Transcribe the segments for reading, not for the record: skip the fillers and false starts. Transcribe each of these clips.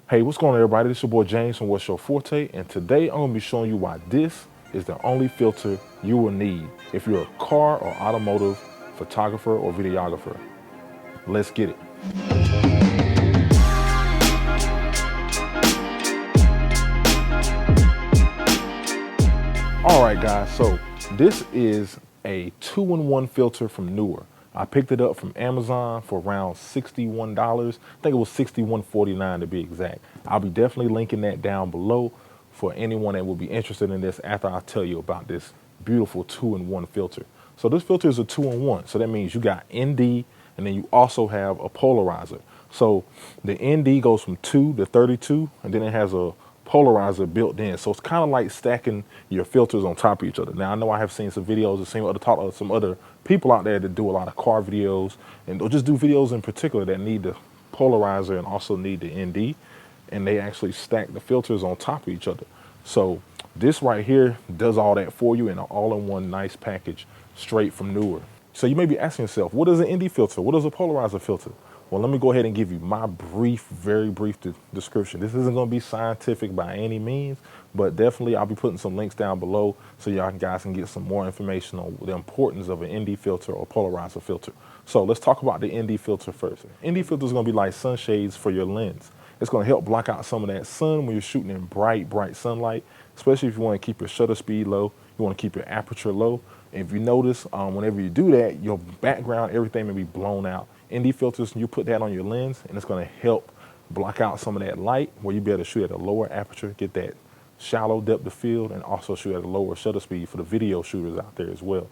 Hey, what's going on, everybody? This is your boy James from What's Your Forte, and today I'm going to be showing you why this is the only filter you will need if you're a car or automotive photographer or videographer. Let's get it. All right, guys, so this is a 2-in-1 filter from Neewer. I picked it up from Amazon for around $61. I think it was $61.49 to be exact. I'll be definitely linking that down below for anyone that will be interested in this after I tell you about this beautiful 2-in-1 filter. So this filter is a 2-in-1. So that means you got ND and then you also have a polarizer. So the ND goes from 2 to 32 and then it has a polarizer built in. So it's kind of like stacking your filters on top of each other. Now, I know I have seen some videos and seen some other people out there that do a lot of car videos and they'll just do videos in particular that need the polarizer and also need the ND. And they actually stack the filters on top of each other. So this right here does all that for you in an all-in-one nice package straight from Neewer. So you may be asking yourself, what is an ND filter? What is a polarizer filter? Well, let me go ahead and give you my very brief description. This isn't going to be scientific by any means, but definitely I'll be putting some links down below so y'all guys can get some more information on the importance of an ND filter or polarizer filter. So let's talk about the ND filter first. ND filter is going to be like sunshades for your lens. It's going to help block out some of that sun when you're shooting in bright sunlight, especially if you want to keep your shutter speed low, you want to keep your aperture low. And if you notice, whenever you do that, your background, everything may be blown out. ND filters, you put that on your lens and it's going to help block out some of that light where you'll be able to shoot at a lower aperture, get that shallow depth of field, and also shoot at a lower shutter speed for the video shooters out there as well.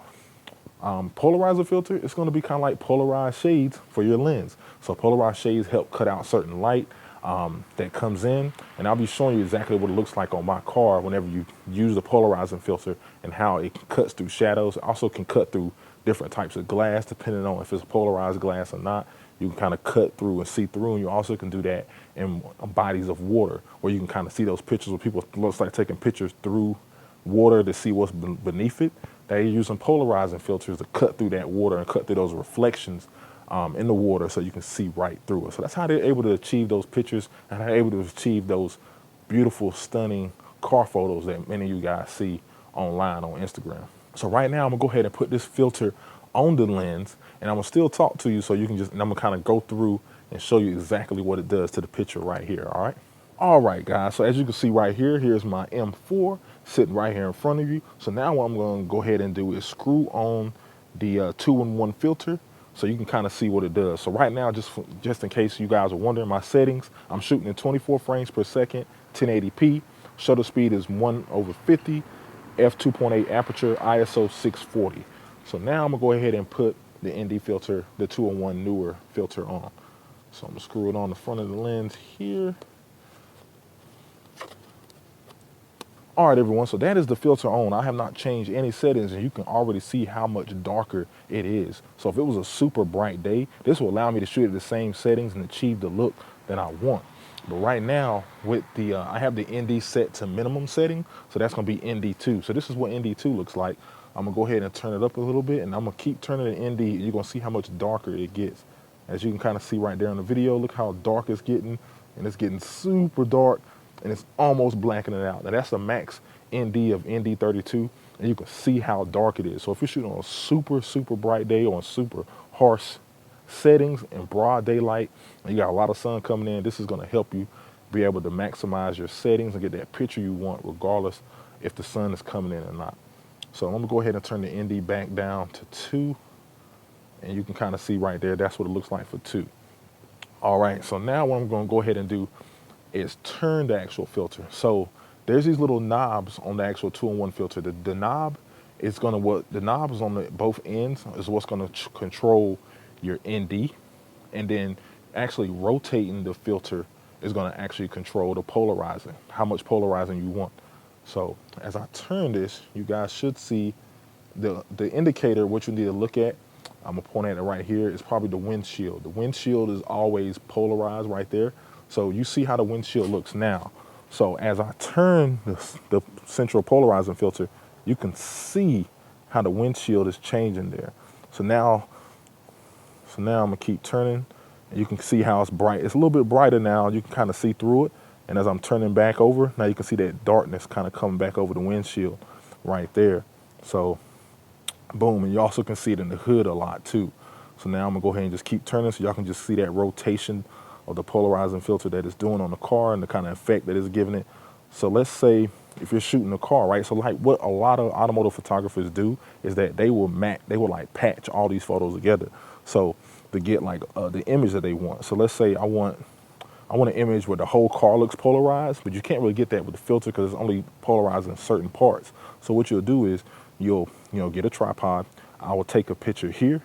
Polarizer filter, it's going to be kind of like polarized shades for your lens. So polarized shades help cut out certain light that comes in, and I'll be showing you exactly what it looks like on my car whenever you use the polarizing filter and how it cuts through shadows. It also can cut through different types of glass depending on if it's polarized glass or not. You can kind of cut through and see through, and you also can do that in bodies of water where you can kind of see those pictures where people looks like taking pictures through water to see what's beneath it. They're using polarizing filters to cut through that water and cut through those reflections in the water so you can see right through it. So that's how they're able to achieve those pictures and they're able to achieve those beautiful, stunning car photos that many of you guys see online on Instagram. So right now I'm gonna go ahead and put this filter on the lens and I'm gonna still talk to you so you can and I'm gonna kind of go through and show you exactly what it does to the picture right here, all right? All right, guys, so as you can see right here, here's my M4 sitting right here in front of you. So now what I'm gonna go ahead and do is screw on the 2-in-1 filter so you can kind of see what it does. So right now, just in case you guys are wondering, my settings, I'm shooting in 24 frames per second, 1080p. Shutter speed is 1/50, f2.8 aperture, ISO 640. So now I'm gonna go ahead and put the ND filter, the 2-in-1 Neewer filter on. So I'm gonna screw it on the front of the lens here. All right, everyone, so that is the filter on. I have not changed any settings and you can already see how much darker it is. So if it was a super bright day, this will allow me to shoot at the same settings and achieve the look that I want. But right now with the, I have the ND set to minimum setting. So that's gonna be ND2. So this is what ND2 looks like. I'm gonna go ahead and turn it up a little bit and I'm gonna keep turning the ND and you're gonna see how much darker it gets. As you can kind of see right there in the video, look how dark it's getting, and it's getting super dark and it's almost blacking it out. Now that's a max ND of ND32 and you can see how dark it is. So if you're shooting on a super bright day or on super harsh settings in broad daylight and you got a lot of sun coming in, this is gonna help you be able to maximize your settings and get that picture you want regardless if the sun is coming in or not. So I'm gonna go ahead and turn the ND back down to 2 and you can kind of see right there, that's what it looks like for 2. All right, so now what I'm gonna go ahead and do is turn the actual filter. So there's these little knobs on the actual 2-in-1 filter. The knob is the knobs on both ends is what's gonna control your ND, and then actually rotating the filter is gonna actually control the polarizing, how much polarizing you want. So as I turn this, you guys should see the indicator, what you need to look at. I'm gonna point at it right here. It's probably the windshield. The windshield is always polarized right there. So you see how the windshield looks now. So as I turn the central polarizing filter, you can see how the windshield is changing there. So now I'm gonna keep turning and you can see how it's bright. It's a little bit brighter now. You can kind of see through it, And as I'm turning back over, now you can see that darkness kind of coming back over the windshield right there. So boom, and you also can see it in the hood a lot too. So now I'm gonna go ahead and just keep turning so y'all can just see that rotation of the polarizing filter that it's doing on the car and the kind of effect that it's giving it. So let's say if you're shooting a car, right? So like what a lot of automotive photographers do is that they will like patch all these photos together. So to get like the image that they want. So let's say I want an image where the whole car looks polarized, but you can't really get that with the filter because it's only polarized in certain parts. So what you'll do is you'll get a tripod. I will take a picture here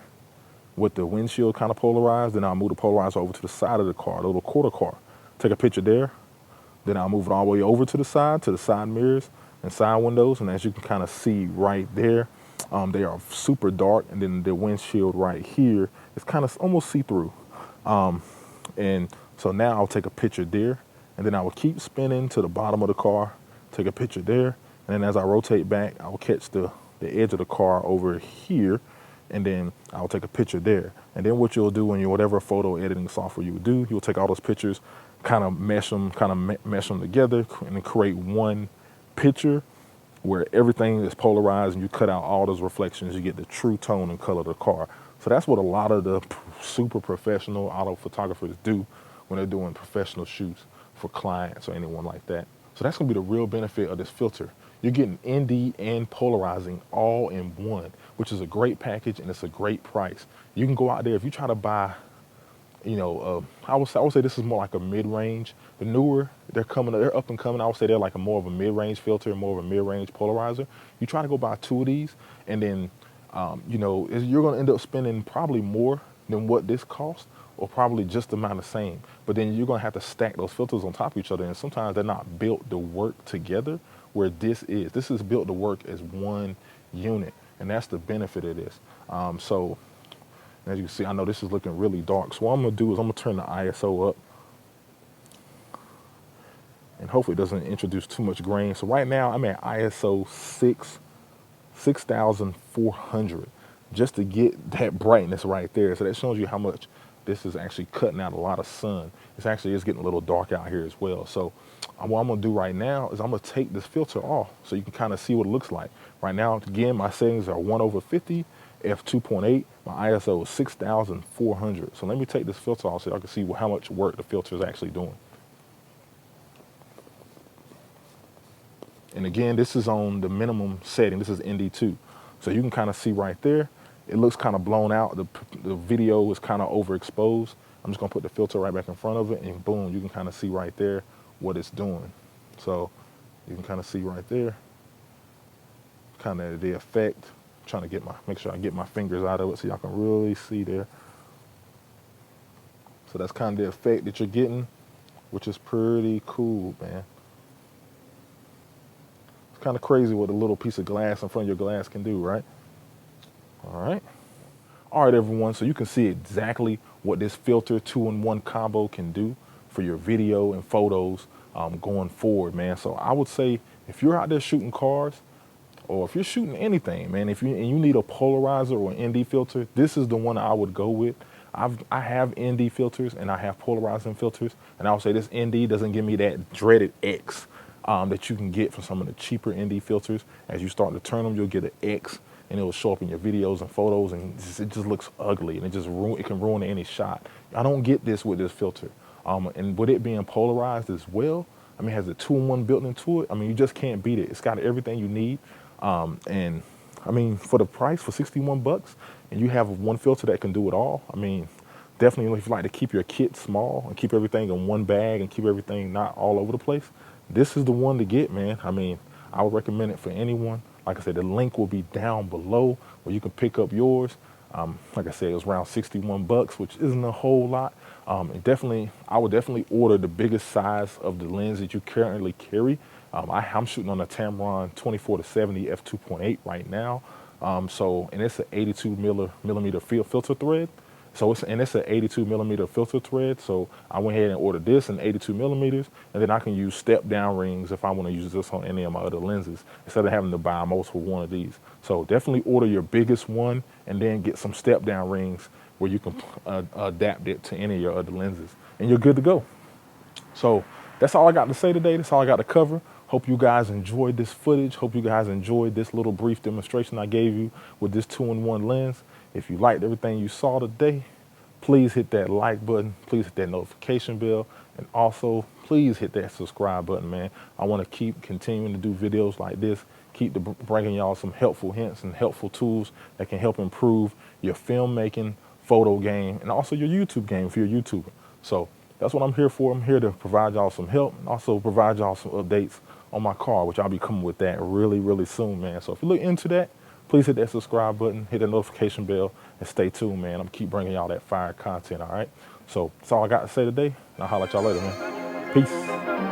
with the windshield kind of polarized, then I'll move the polarizer over to the side of the car, the little quarter car. Take a picture there, then I'll move it all the way over to the side mirrors and side windows, and as you can kind of see right there, they are super dark, and then the windshield right here is kind of almost see-through. And so now I'll take a picture there, and then I will keep spinning to the bottom of the car, take a picture there, and then as I rotate back, I will catch the edge of the car over here, and then I'll take a picture there. And then what you'll do in your whatever photo editing software you would do, you'll take all those pictures, kind of mesh them together, and then create one picture where everything is polarized, and you cut out all those reflections. You get the true tone and color of the car. So that's what a lot of the super professional auto photographers do when they're doing professional shoots for clients or anyone like that. So that's gonna be the real benefit of this filter. You're getting ND and polarizing all in one, which is a great package and it's a great price. You can go out there, if you try to buy, I would say this is more like a mid-range. The Neewer, they're up and coming. I would say they're like more of a mid-range filter and more of a mid-range polarizer. You try to go buy two of these, and then, you're gonna end up spending probably more than what this costs, or probably just the amount of same. But then you're gonna have to stack those filters on top of each other, and sometimes they're not built to work together, where this is built to work as one unit, and that's the benefit of this. So as you can see, I know this is looking really dark. So what I'm gonna do is I'm gonna turn the ISO up, and hopefully it doesn't introduce too much grain. So right now I'm at ISO 6,400, just to get that brightness right there. So that shows you how much this is actually cutting out a lot of sun. It's getting a little dark out here as well. So what I'm gonna do right now is I'm gonna take this filter off so you can kind of see what it looks like. Right now, again, my settings are 1/50, f2.8, my ISO is 6,400. So let me take this filter off so y'all can see how much work the filter is actually doing. And again, this is on the minimum setting. This is ND2. So you can kind of see right there, it looks kind of blown out. The video is kind of overexposed. I'm just gonna put the filter right back in front of it, and boom, you can kind of see right there what it's doing. So you can kind of see right there, kind of the effect. I'm trying to make sure I get my fingers out of it so y'all can really see there. So that's kind of the effect that you're getting, which is pretty cool, man. It's kind of crazy what a little piece of glass in front of your glass can do, right? All right. All right, everyone. So you can see exactly what this filter 2-in-1 combo can do for your video and photos going forward, man. So I would say if you're out there shooting cars, or if you're shooting anything, man, and you need a polarizer or an ND filter, this is the one I would go with. I have ND filters and I have polarizing filters, and I would say this ND doesn't give me that dreaded X that you can get from some of the cheaper ND filters. As you start to turn them, you'll get an X, and it will show up in your videos and photos, and it just looks ugly, and it can ruin any shot. I don't get this with this filter, and with it being polarized as well, I mean, it has a 2-in-1 built into it. I mean, you just can't beat it. It's got everything you need. And I mean, for the price, for 61 bucks, and you have one filter that can do it all, I mean, definitely if you like to keep your kit small and keep everything in one bag and keep everything not all over the place, this is the one to get, man. I mean, I would recommend it for anyone. Like I said, the link will be down below where you can pick up yours. Like I said, it was around 61 bucks, which isn't a whole lot. I would definitely order the biggest size of the lens that you currently carry. I'm shooting on a Tamron 24-70 f2.8 right now. And it's an 82 millimeter filter thread. It's an 82 millimeter filter thread. So I went ahead and ordered this in 82 millimeters, and then I can use step down rings if I want to use this on any of my other lenses instead of having to buy multiple one of these. So definitely order your biggest one and then get some step down rings where you can adapt it to any of your other lenses, and you're good to go. So that's all I got to say today. That's all I got to cover. Hope you guys enjoyed this footage. Hope you guys enjoyed this little brief demonstration I gave you with this 2-in-1 lens. If you liked everything you saw today, please hit that like button. Please hit that notification bell. And also, please hit that subscribe button, man. I want to keep continuing to do videos like this, keep bringing y'all some helpful hints and helpful tools that can help improve your filmmaking, photo game, and also your YouTube game if you're a YouTuber. So that's what I'm here for. I'm here to provide y'all some help and also provide y'all some updates on my car, which I'll be coming with that really, really soon, man. So if you look into that, please hit that subscribe button, hit that notification bell, and stay tuned, man. I'm keep bringing y'all that fire content, all right? So that's all I got to say today, and I'll holler at y'all later, man. Peace.